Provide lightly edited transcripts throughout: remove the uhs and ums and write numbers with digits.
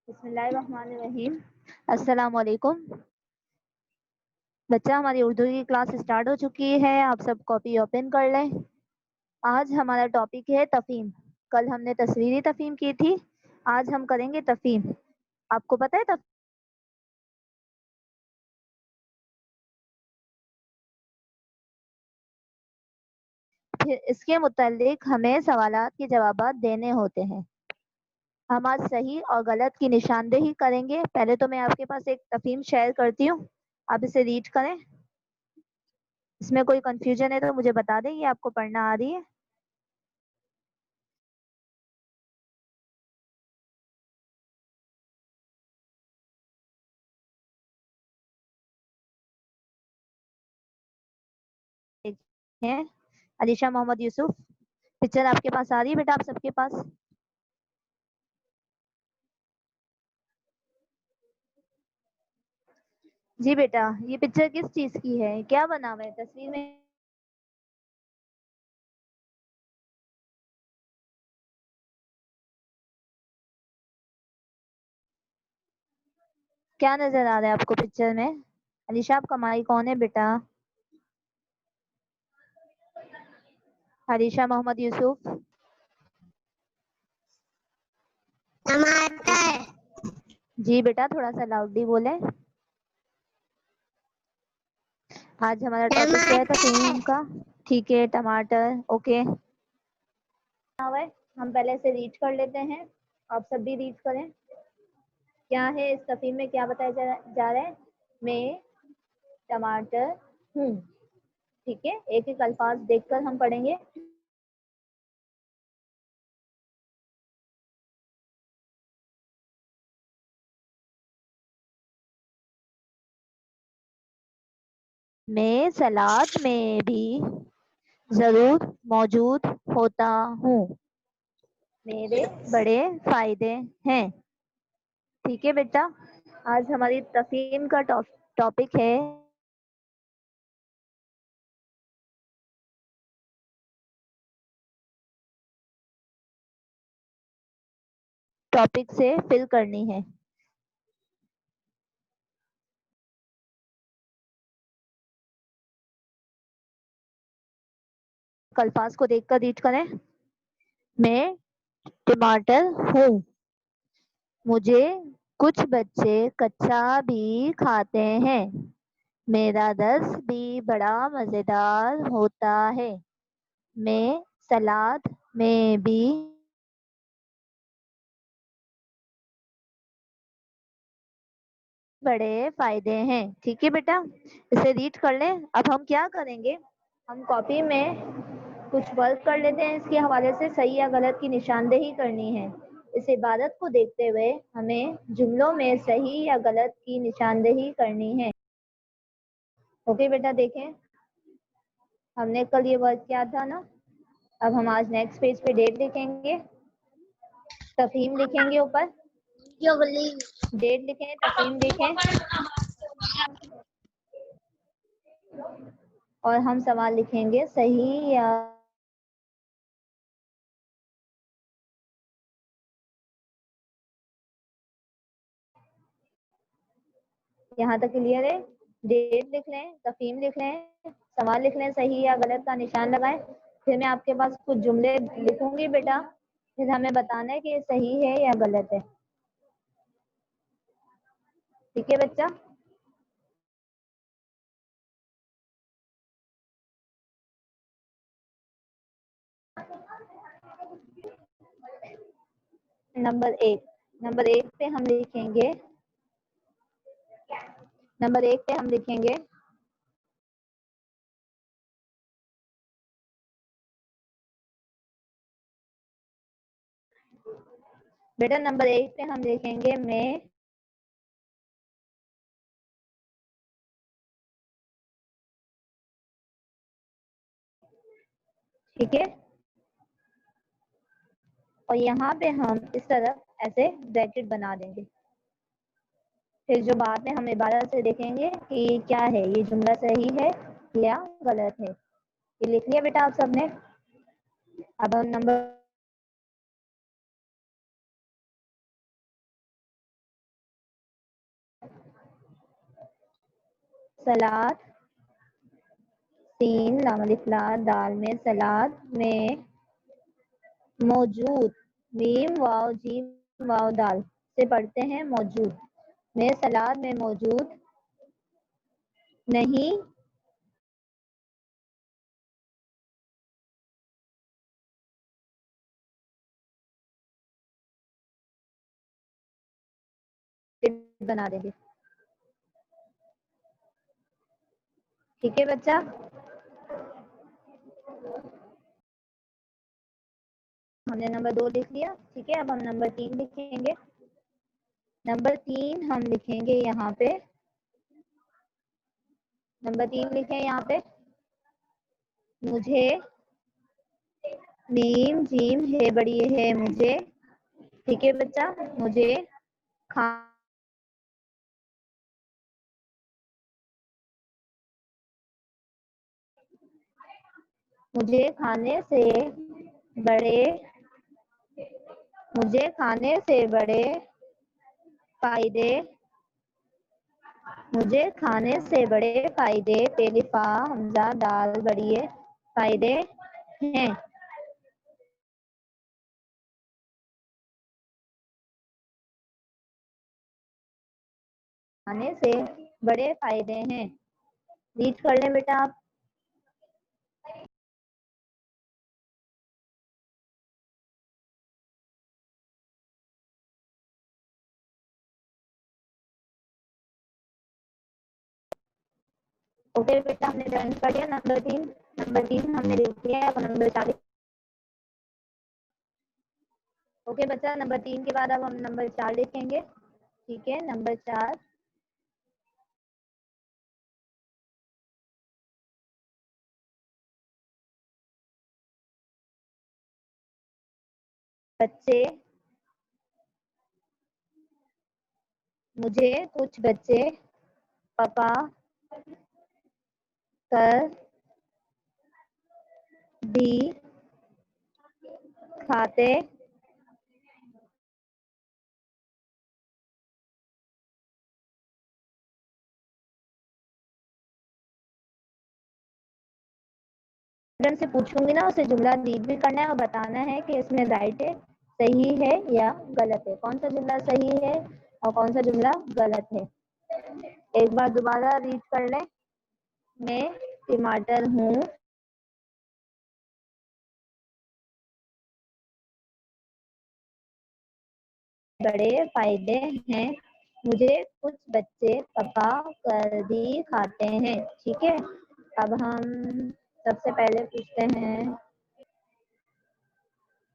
बिस्मिल्लाहिर्रहमानिर्रहीम। अस्सलाम वालेकुम बच्चा, हमारी उर्दू की क्लास स्टार्ट हो चुकी है। आप सब कॉपी ओपन कर लें। आज हमारा टॉपिक है तफहीम। कल हमने तस्वीरी तफहीम की थी, आज हम करेंगे तफहीम। आपको पता है फिर इसके मुतालिक हमें सवालात के जवाबात देने होते हैं। हम आज सही और गलत की निशानदेही करेंगे। पहले तो मैं आपके पास एक तफहीम शेयर करती हूँ, आप इसे रीड करें। इसमें कोई कंफ्यूजन है तो मुझे बता दें, ये आपको पढ़ना आ रही है। हैं अलीशा मोहम्मद यूसुफ, पिक्चर आपके पास आ रही है बेटा, आप सबके पास? जी बेटा, ये पिक्चर किस चीज की है, क्या बना हुआ है तस्वीर में? क्या नजर आ रहा है आपको पिक्चर में? अलीशा, आपका माइक कौन है बेटा? अलीशा मोहम्मद यूसुफ। टमाटर। जी बेटा, थोड़ा सा लाउडली बोले। आज हमारा टॉपिक क्या है तफहीम का? ठीक है, टमाटर। ओके, हम पहले से रीड कर लेते हैं, आप सब भी रीड करें। क्या है इस तफहीम में, क्या बताया जा रहा है? मैं टमाटर हूँ। ठीक है, एक एक अल्फाज देखकर हम पढ़ेंगे। मैं सलाद में भी जरूर मौजूद होता हूँ। मेरे बड़े फायदे हैं। ठीक है बेटा, आज हमारी तफहीम का टॉपिक है टॉपिक से फिल करनी है। अल्फाज को देखकर रीड करें। मैं टमाटर हूँ। मुझे कुछ बच्चे कच्चा भी खाते हैं। मेरा रस भी बड़ा मजेदार होता है। मैं सलाद में भी बड़े फायदे हैं। ठीक है बेटा, इसे रीड कर लें। अब हम क्या करेंगे, हम कॉपी में कुछ वर्क कर लेते हैं, इसके हवाले से सही या गलत की निशानदेही करनी है। इस इबारत को देखते हुए हमें जुमलों में सही या गलत की निशानदेही करनी है। ओके बेटा, देखें, हमने कल ये वर्क किया था ना। अब हम आज नेक्स्ट पेज पे डेट लिखेंगे, तफहीम लिखेंगे, ऊपर डेट लिखें, तफहीम लिखें और हम सवाल लिखेंगे सही या यहाँ तक क्लियर है? डेट लिख लें, तफहीम लिख लें, सवाल लिख लें, सही या गलत का निशान लगाएं। फिर मैं आपके पास कुछ जुमले लिखूंगी बेटा, फिर हमें बताना है कि ये सही है या गलत है। ठीक है बच्चा? नंबर एक पे हम लिखेंगे, बेटा नंबर एक पे हम लिखेंगे मैं। ठीक है, और यहाँ पे हम इस तरफ ऐसे ब्रैकेट बना देंगे। फिर जो बाद में हम इबारत से देखेंगे कि क्या है, ये जुमला सही है या गलत है। ये लिख लिया बेटा आप सबने? अब हम नंबर सलाद, सीन लाम अलिफ ला दाल में सलाद में मौजूद, मीम वाव जीम वाव दाल से पढ़ते हैं मौजूद, में सलाद में मौजूद नहीं बना देंगे। ठीक है बच्चा, हमने नंबर 2 लिख लिया। ठीक है, अब हम नंबर 3 लिखेंगे। नंबर 3 हम लिखेंगे यहाँ पे, नंबर 3 लिखे यहाँ पे, मुझे, मीम जीम है बड़ी है मुझे। ठीक है बच्चा, मुझे खा मुझे खाने से बड़े, मुझे खाने से बड़े फायदे, मुझे खाने से बड़े फायदे तेलिफा हमजा दाल बड़िए फायदे हैं। खाने से बड़े फायदे हैं। रीड कर लें बेटा आप। ओके बेटा, हमने डन कर दिया नंबर 3। नंबर 3 हमने लिख लिया। अब नंबर 4। ओके बच्चा, नंबर 3 के बाद अब हम नंबर 4 लिखेंगे। ठीक है, नंबर 4, बच्चे, मुझे कुछ बच्चे पका कर भी खाते से पूछूंगी ना, उसे जुमला रीड भी करना है और बताना है कि इसमें राइट है, सही है या गलत है, कौन सा जुमला सही है और कौन सा जुमला गलत है। एक बार दोबारा रीड कर लें। मैं टमाटर हूँ, बड़े फायदे हैं, मुझे कुछ बच्चे पका कर भी खाते हैं। ठीक है, अब हम सबसे पहले पूछते हैं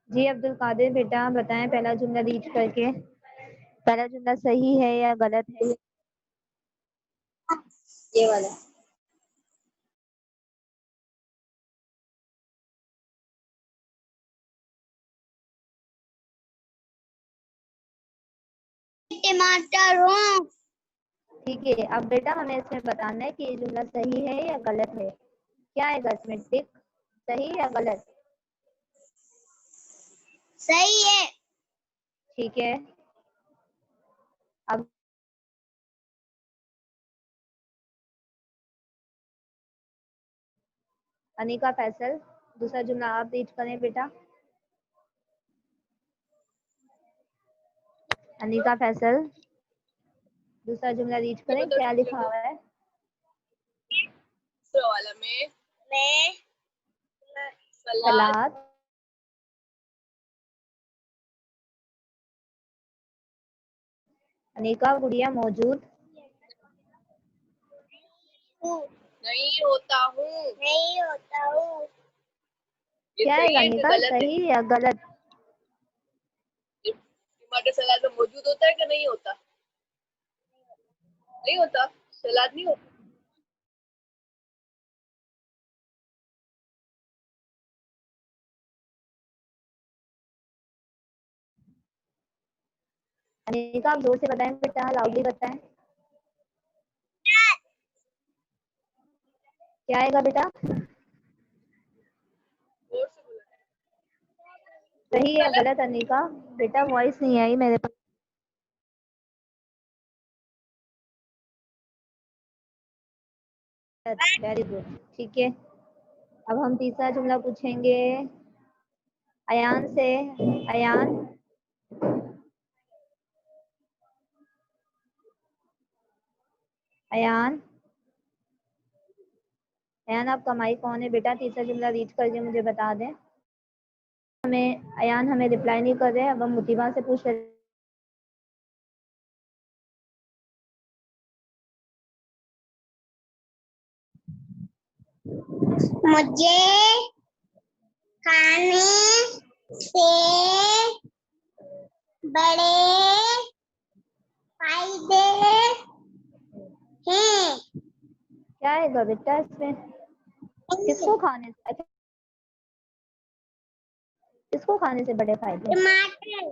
जी अब्दुल कादिर बेटा, बताएं पहला जुमला रीड करके, पहला जुमला सही है या गलत है। ये वाला टमाटर हूँ। ठीक है, अब बेटा हमें इसमें बताना है कि ये जुमला सही है या गलत है। क्या आएगा इसमें टिक, सही या गलत। सही है। ठीक है, अब अनिका फैसल, दूसरा जुमला आप रीड करें बेटा। अनिका फैसल, दूसरा जुमला रीड करें, क्या लिखा हुआ है। वाला में सलाद, अनिका गुड़िया मौजूद नहीं होता हूँ, नहीं होता हूँ। क्या है अनिका, सही या गलत। टमाटर सलाद में मौजूद होता है कि नहीं होता। नहीं होता, सलाद नहीं होता। अनिका आप जोर से बताएं बेटा, लाउडली बताएं। क्या आएगा बेटा, सही या गलत अनिका। बेटा वॉइस नहीं आई मेरे पास। वेरी गुड, ठीक है। अब हम तीसरा जुमला पूछेंगे अयान से। अयान, अयान, अयान आपका माइक कौन है बेटा? तीसरा जुमला रीड करके मुझे बता दें। अयान हमें रिप्लाई नहीं कर रहे हैं। अब हम मुतीबा से पूछ रहे। मुझे खाने से बड़े फायदे हैं। क्या आएगा बेटा इसमें? किसको खाने से, अच्छा, किसको खाने से बड़े फायदे? टमाटर।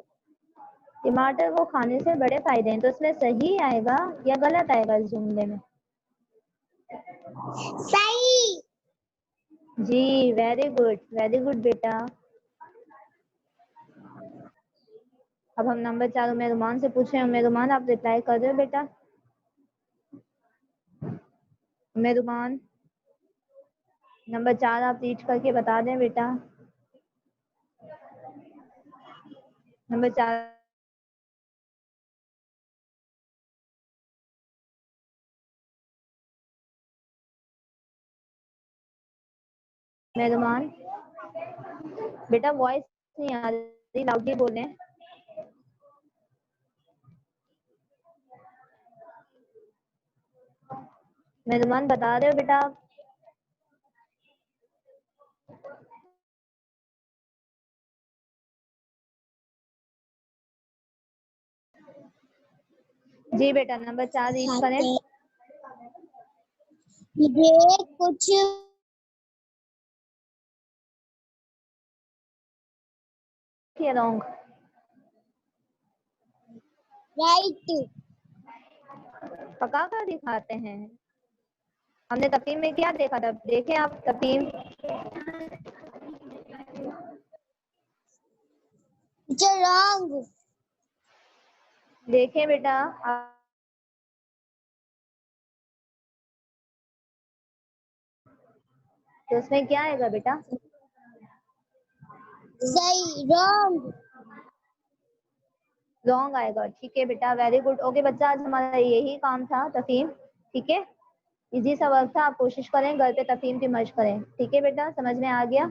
टमाटर को खाने से बड़े फायदे हैं, तो इसमें सही आएगा या गलत आएगा इस जुमले में? सही। जी, वेरी गुड बेटा। अब हम नंबर 4 उमेरुमान से पूछे। उमेरुमान, आप रिप्लाई कर रहे हो बेटा? उमेरुमान, नंबर 4 आप रीड करके बता दें बेटा। नंबर 4। उमेरुमान बेटा, वॉइस नहीं आ रही, लाउडली बोलें। उमेरुमान बता रहे हो बेटा आप? जी बेटा, नंबर 4 रीड करें। ये कुछ रॉन्ग, राइट। पका कर दिखाते हैं। हमने तफहीम में क्या देखा था? देखें आप तफहीम। रॉन्ग। देखें बेटा, तो उसमें क्या आएगा बेटा? सही। रॉन्ग। रॉन्ग आएगा, ठीक है बेटा, वेरी गुड। ओके बच्चा, आज हमारा यही काम था, तफहीम, ठीक है। इजी सा वर्क था, आप कोशिश करें घर पे तफहीम की मर्ज करें, ठीक है बेटा, समझ में आ गया?